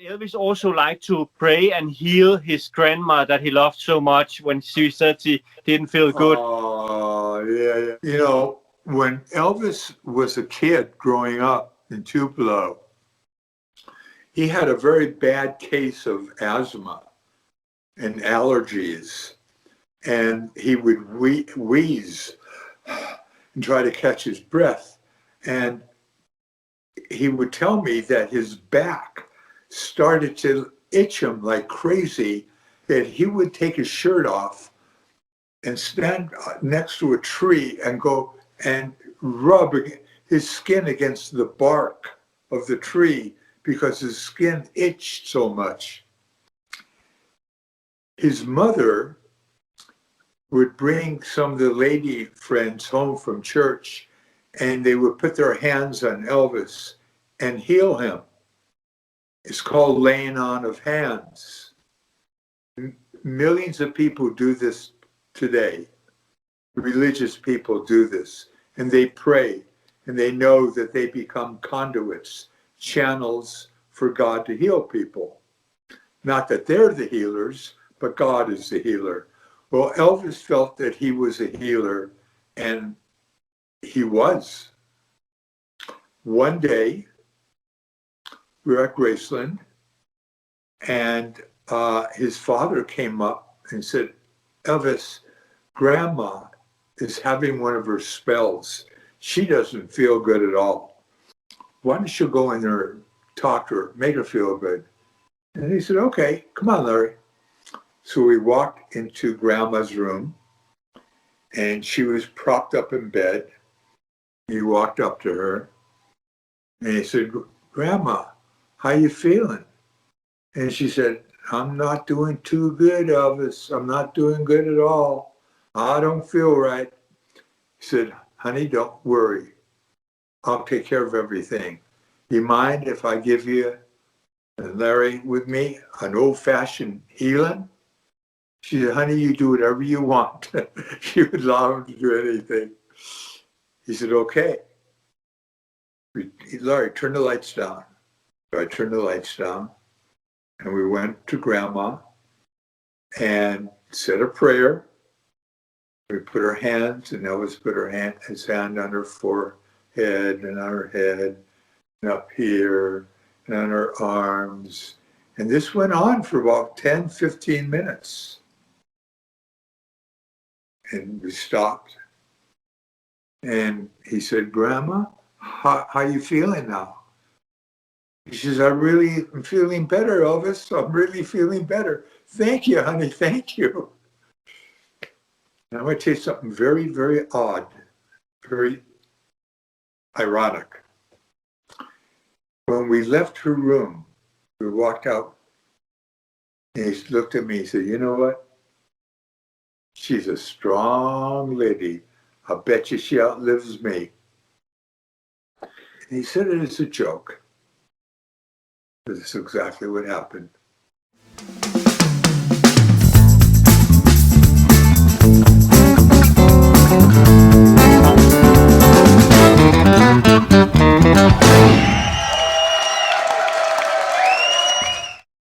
Elvis also liked to pray and heal his grandma that he loved so much when she said she didn't feel good. Oh, yeah. You know, when Elvis was a kid growing up in Tupelo, he had a very bad case of asthma and allergies, and he would wheeze and try to catch his breath. And he would tell me that his back started to itch him like crazy, that he would take his shirt off and stand next to a tree and go and rub his skin against the bark of the tree because his skin itched so much. His mother would bring some of the lady friends home from church, and they would put their hands on Elvis and heal him. It's called laying on of hands. Millions of people do this today. Religious people do this, and they pray, and they know that they become conduits, channels for God to heal people. Not that they're the healers, but God is the healer. Well, Elvis felt that he was a healer, and he was. One day, we were at Graceland, and his father came up and said, Elvis, Grandma is having one of her spells. She doesn't feel good at all. Why don't you go in there and talk to her, make her feel good? And he said, okay, come on, Larry. So we walked into Grandma's room, and she was propped up in bed. He walked up to her, and he said, Grandma, how you feeling? And she said, I'm not doing too good, Elvis. I'm not doing good at all. I don't feel right. He said, honey, don't worry. I'll take care of everything. You mind if I give you, and Larry with me, an old-fashioned healing? She said, honey, you do whatever you want. She would allow him to do anything. He said, okay. Larry, turn the lights down. So I turned the lights down, and we went to Grandma and said a prayer. We put our hands, and Elvis put his hand on her forehead and on her head and up here and on her arms. And this went on for about 10, 15 minutes. And we stopped. And he said, Grandma, how you feeling now? He says, I'm feeling better, Elvis. I'm really feeling better. Thank you, honey. Thank you. Now I'm going to tell you something very, very odd, very ironic. When we left her room, we walked out, and he looked at me and said, you know what? She's a strong lady. I bet you she outlives me. And he said it as a joke. This is exactly what happened.